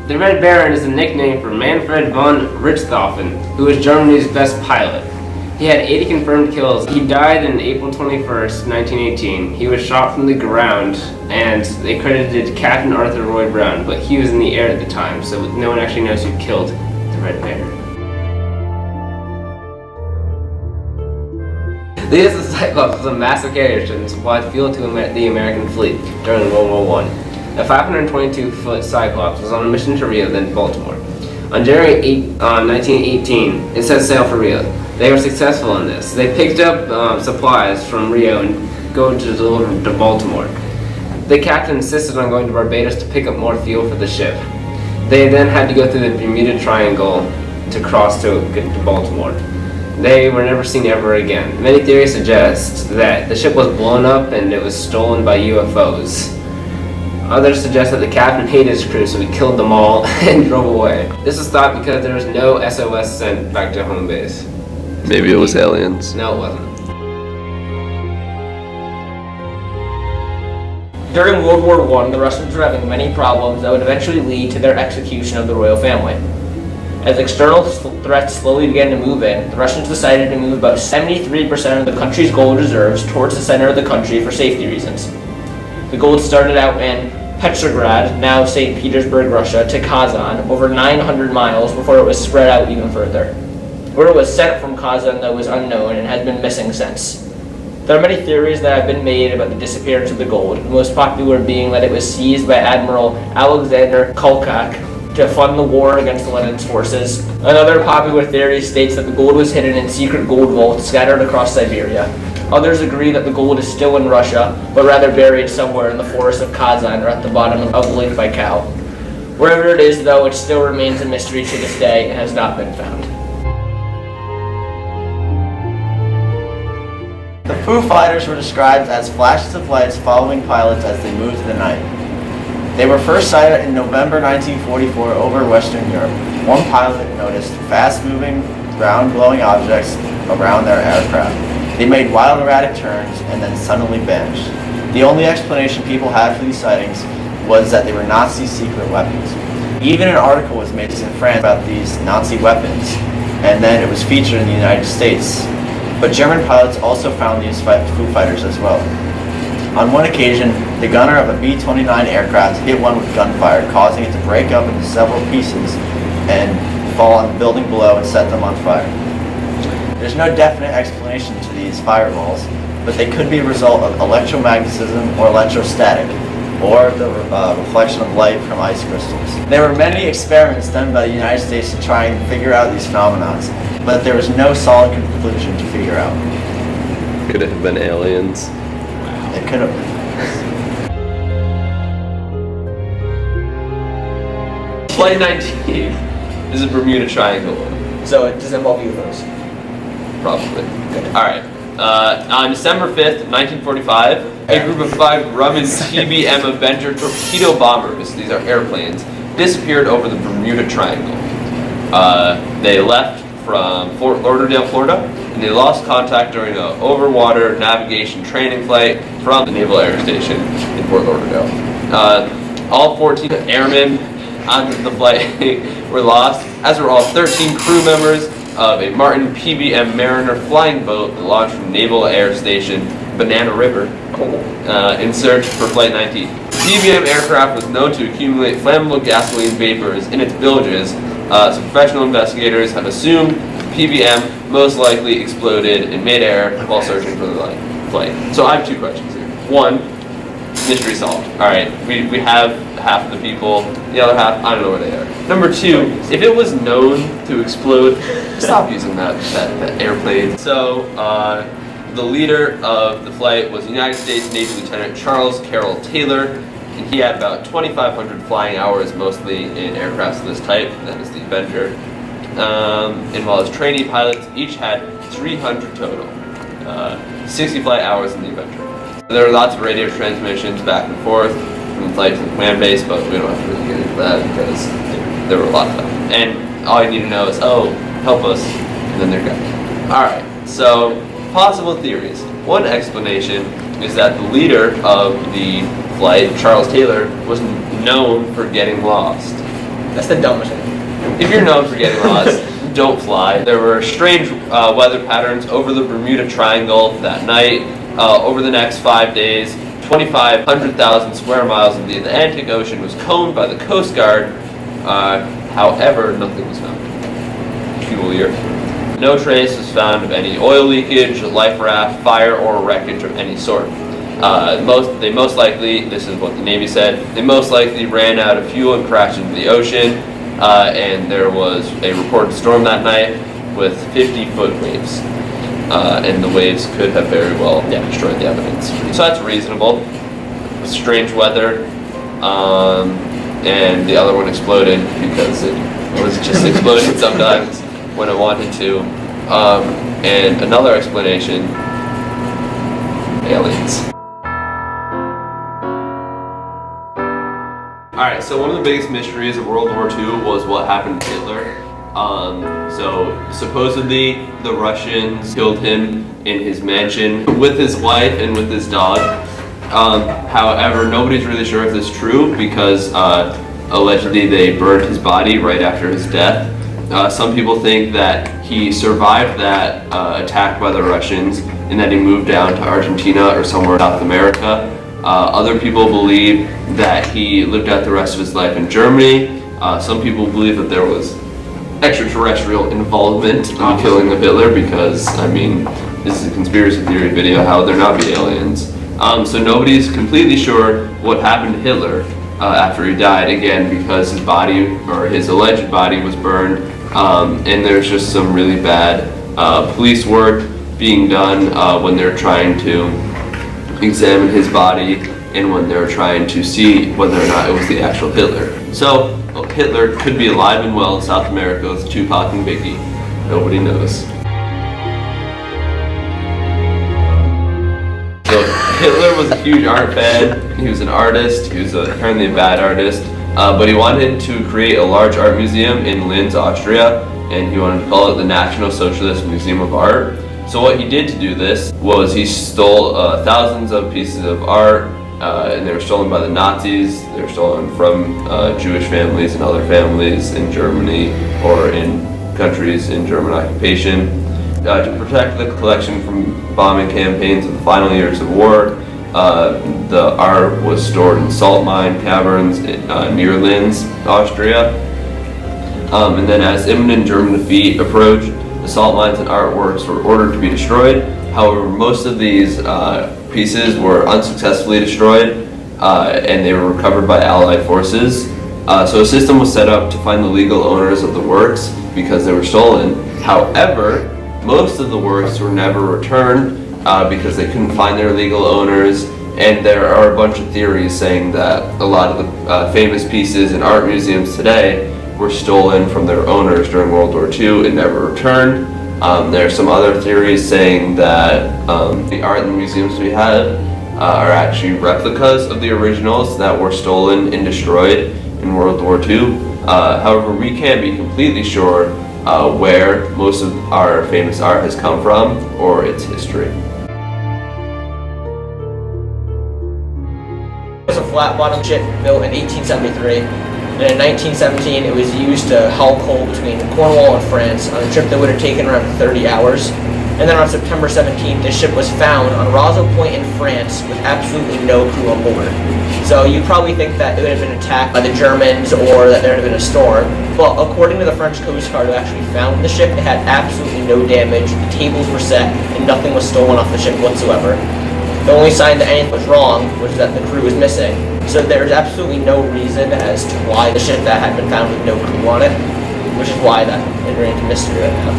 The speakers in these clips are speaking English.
The Red Baron is a nickname for Manfred von Richthofen, who was Germany's best pilot. He had 80 confirmed kills. He died on April 21st, 1918. He was shot from the ground, and they credited Captain Arthur Roy Brown, but he was in the air at the time, so no one actually knows who killed the Red Baron. The use of Cyclops was a massive carrier ship and supplied fuel to the American fleet during World War I. A 522-foot Cyclops was on a mission to Rio, then Baltimore. On January 8, 1918, it set sail for Rio. They were successful in this. They picked up supplies from Rio and go to deliver them to Baltimore. The captain insisted on going to Barbados to pick up more fuel for the ship. They then had to go through the Bermuda Triangle to cross to get to Baltimore. They were never seen ever again. Many theories suggest that the ship was blown up and it was stolen by UFOs. Others suggest that the captain hated his crew, so he killed them all and drove away. This is thought because there was no SOS sent back to home base. Maybe it was aliens. No, it wasn't. During World War I, the Russians were having many problems that would eventually lead to their execution of the royal family. As external threats slowly began to move in, the Russians decided to move about 73% of the country's gold reserves towards the center of the country for safety reasons. The gold started out in Petrograd, now St. Petersburg, Russia, to Kazan, over 900 miles before it was spread out even further. Where it was sent from Kazan, though, was unknown and has been missing since. There are many theories that have been made about the disappearance of the gold, the most popular being that it was seized by Admiral Alexander Kolchak to fund the war against Lenin's forces. Another popular theory states that the gold was hidden in secret gold vaults scattered across Siberia. Others agree that the gold is still in Russia, but rather buried somewhere in the forest of Kazan or at the bottom of Lake Baikal. Wherever it is, though, it still remains a mystery to this day and has not been found. The Foo Fighters were described as flashes of lights following pilots as they moved in the night. They were first sighted in November 1944 over Western Europe. One pilot noticed fast-moving, ground-blowing objects around their aircraft. They made wild, erratic turns and then suddenly vanished. The only explanation people had for these sightings was that they were Nazi secret weapons. Even an article was made in France about these Nazi weapons, and then it was featured in the United States. But German pilots also found these Foo Fighters as well. On one occasion, the gunner of a B-29 aircraft hit one with gunfire, causing it to break up into several pieces and fall on the building below and set them on fire. There's no definite explanation to these fireballs, but they could be a result of electromagnetism or electrostatic, or the reflection of light from ice crystals. There were many experiments done by the United States to try and figure out these phenomena, but there was no solid conclusion to figure out. Could it have been aliens? It could have been. Flight 19 is a Bermuda Triangle. So it does involve UFOs. Probably. Good. Alright. On December 5th, 1945, a group of 5 Grumman TBM Avenger torpedo bombers, these are airplanes, disappeared over the Bermuda Triangle. They left from Fort Lauderdale, Florida, and they lost contact during an overwater navigation training flight from the Naval Air Station in Fort Lauderdale. All 14 airmen on the flight were lost, as were all 13 crew members of a Martin PBM Mariner flying boat that launched from Naval Air Station Banana River in search for Flight 19. The PBM aircraft was known to accumulate flammable gasoline vapors in its bilges, so professional investigators have assumed the PBM most likely exploded in midair while searching for the flight. So I have 2 questions here. 1, mystery solved. Alright, we have half of the people, the other half, I don't know where they are. Number 2, if it was known to explode, stop using that airplane. So, the leader of the flight was United States Navy Lieutenant Charles Carroll Taylor, and he had about 2,500 flying hours, mostly in aircrafts of this type, that is the Avenger. And while his trainee pilots each had 300 total, 60 flight hours in the Avenger. There were lots of radio transmissions back and forth from the flight to the command base, but we don't have to really get into that because there were a lot of them. And all you need to know is, oh, help us, and then they're gone. Alright, so possible theories. One explanation is that the leader of the flight, Charles Taylor, was known for getting lost. That's the dumbest thing. If you're known for getting lost, don't fly. There were strange weather patterns over the Bermuda Triangle that night. Over the next 5 days, 2,500,000 square miles of the Atlantic Ocean was combed by the Coast Guard. However, nothing was found. Peculiar. No trace was found of any oil leakage, life raft, fire, or wreckage of any sort. They most likely, this is what the Navy said, they most likely ran out of fuel and crashed into the ocean. And there was a reported storm that night with 50-foot waves. And the waves could have very well destroyed the evidence. So that's reasonable. Strange weather. And the other one exploded because it was just exploding sometimes when it wanted to. And another explanation, aliens. Alright, so one of the biggest mysteries of World War II was what happened to Hitler. So supposedly the Russians killed him in his mansion with his wife and with his dog. However, nobody's really sure if this is true because allegedly they burned his body right after his death. Some people think that he survived that attack by the Russians and that he moved down to Argentina or somewhere in South America. Other people believe that he lived out the rest of his life in Germany. Some people believe that there was extraterrestrial involvement in the killing of Hitler because, I mean, this is a conspiracy theory video, how would there not be aliens? So nobody's completely sure what happened to Hitler after he died, again, because his body, or his alleged body, was burned, and there's just some really bad police work being done when they're trying to examine his body and when they're trying to see whether or not it was the actual Hitler. So, Hitler could be alive and well in South America with Tupac and Biggie. Nobody knows. So, Hitler was a huge art fan. He was an artist. He was apparently a bad artist. But he wanted to create a large art museum in Linz, Austria, and he wanted to call it the National Socialist Museum of Art. So what he did to do this was he stole thousands of pieces of art, and they were stolen by the Nazis. They were stolen from Jewish families and other families in Germany or in countries in German occupation. To protect the collection from bombing campaigns in the final years of war, the art was stored in salt mine caverns near Linz, Austria. And then as imminent German defeat approached, the salt mines and artworks were ordered to be destroyed. However, most of these pieces were unsuccessfully destroyed, and they were recovered by Allied forces. So a system was set up to find the legal owners of the works because they were stolen. However, most of the works were never returned because they couldn't find their legal owners, and there are a bunch of theories saying that a lot of the famous pieces in art museums today were stolen from their owners during World War II and never returned. There are some other theories saying that the art in the museums we have are actually replicas of the originals that were stolen and destroyed in World War II. However, we can't be completely sure where most of our famous art has come from or its history. It was a flat-bottom ship built in 1873. And in 1917, it was used to haul coal between Cornwall and France on a trip that would have taken around 30 hours. And then on September 17th, this ship was found on Roseau Point in France with absolutely no crew on board. So you probably think that it would have been attacked by the Germans or that there would have been a storm. But according to the French Coast Guard who actually found the ship, it had absolutely no damage, the tables were set, and nothing was stolen off the ship whatsoever. The only sign that anything was wrong was that the crew was missing. So there's absolutely no reason as to why the ship that had been found with no crew on it, which is why that it remains a mystery right now.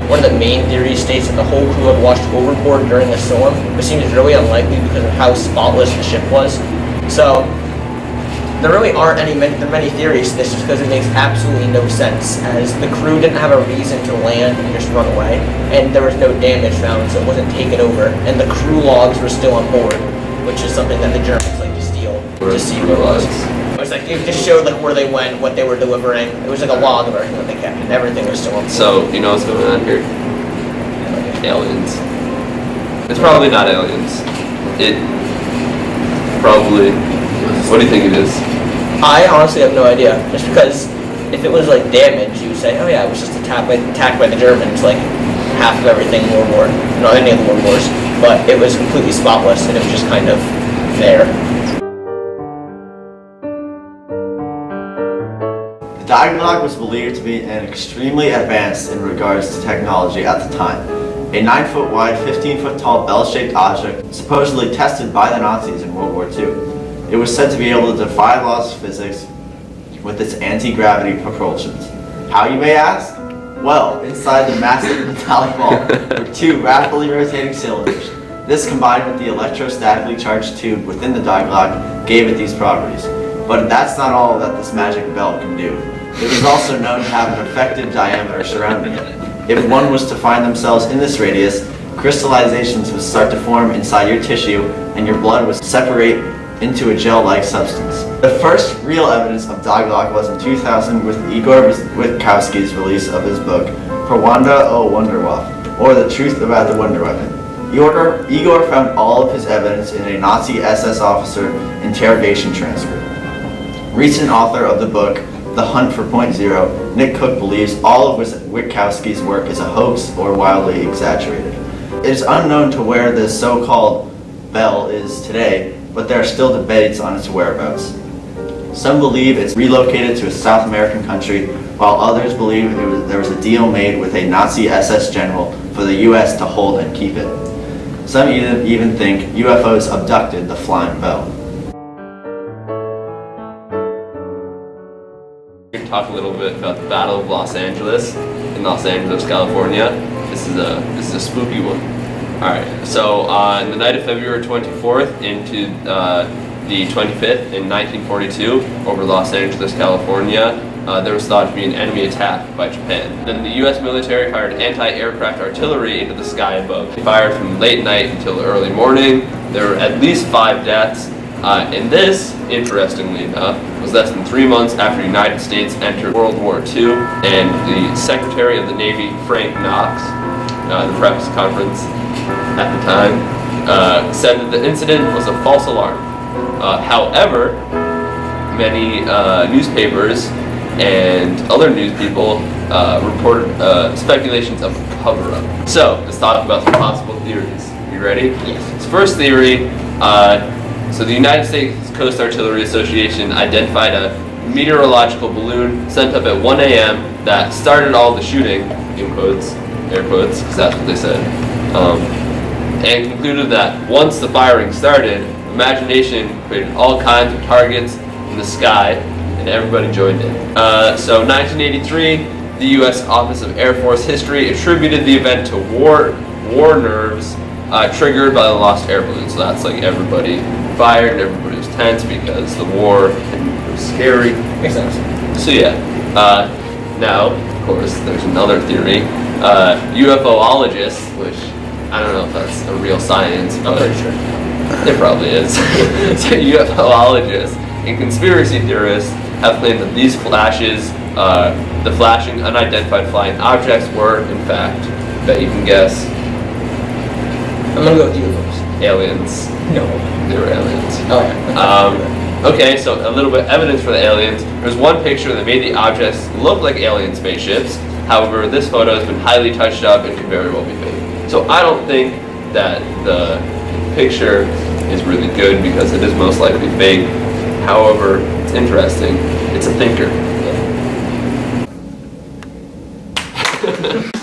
One of the main theories states that the whole crew had washed overboard during the storm, which seems really unlikely because of how spotless the ship was. So there really aren't many theories to this just because it makes absolutely no sense, as the crew didn't have a reason to land and just run away, and there was no damage found, so it wasn't taken over, and the crew logs were still on board, which is something that the Germans like to steal to see where it was. It was like, it just showed like where they went, what they were delivering. It was like a log of everything that they kept, and everything was still on board. So, you know what's going on here? Aliens. It's probably not aliens. It probably... What do you think it is? I honestly have no idea, just because if it was like damaged, you would say, oh yeah, it was just attacked by the Germans, like half of everything in World War, not any of the World Wars, but it was completely spotless and it was just kind of there. The Dialogue was believed to be an extremely advanced in regards to technology at the time. A 9-foot wide, 15-foot tall bell-shaped object supposedly tested by the Nazis in World War II. It was said to be able to defy laws of physics with its anti-gravity propulsions. How, you may ask? Well, inside the massive metallic ball were two rapidly rotating cylinders. This, combined with the electrostatically charged tube within the Dialogue, gave it these properties. But that's not all that this magic bell can do. It was also known to have an effective diameter surrounding it. If one was to find themselves in this radius, crystallizations would start to form inside your tissue and your blood would separate into a gel-like substance. The first real evidence of Dialogue was in 2000 with Igor Witkowski's release of his book, Prawanda o Wunderwaffe, or The Truth About the Wonder Weapon. Igor found all of his evidence in a Nazi SS officer interrogation transcript. Recent author of the book, The Hunt for Point Zero, Nick Cook believes all of Witkowski's work is a hoax or wildly exaggerated. It is unknown to where this so-called bell is today, but there are still debates on its whereabouts. Some believe it's relocated to a South American country, while others believe there was a deal made with a Nazi SS general for the US to hold and keep it. Some even think UFOs abducted the flying bell. We're going to talk a little bit about the Battle of Los Angeles in Los Angeles, California. This is a spooky one. All right. So on the night of February 24th into the 25th in 1942, over Los Angeles, California, there was thought to be an enemy attack by Japan. Then the U.S. military fired anti-aircraft artillery into the sky above. They fired from late night until early morning. There were at least 5 deaths. And this, interestingly enough, was less than 3 months after the United States entered World War II, and the Secretary of the Navy, Frank Knox, the press conference at the time, said that the incident was a false alarm. However, many newspapers and other news people reported speculations of a cover-up. So, let's talk about some possible theories. You ready? Yes. So first theory, so the United States Coast Artillery Association identified a meteorological balloon sent up at 1 a.m. that started all the shooting, in quotes, air quotes, because that's what they said, and concluded that once the firing started, imagination created all kinds of targets in the sky, and everybody joined in. So 1983, the U.S. Office of Air Force History attributed the event to war nerves triggered by the lost air balloon. So that's like everybody fired and everybody was tense because the war was scary. Makes sense. So yeah, now, of course, there's another theory. UFOologists, which I don't know if that's a real science, I'm but pretty sure. it probably is. So UFOologists and conspiracy theorists have claimed that these flashes, the flashing unidentified flying objects were, in fact, bet you can guess, I'm gonna go with UFOs. aliens. No. They were aliens. Oh yeah. Okay, so a little bit of evidence for the aliens. There's one picture that made the objects look like alien spaceships. However, this photo has been highly touched up and could very well be fake. So I don't think that the picture is really good because it is most likely fake. However, it's interesting. It's a thinker. Yeah.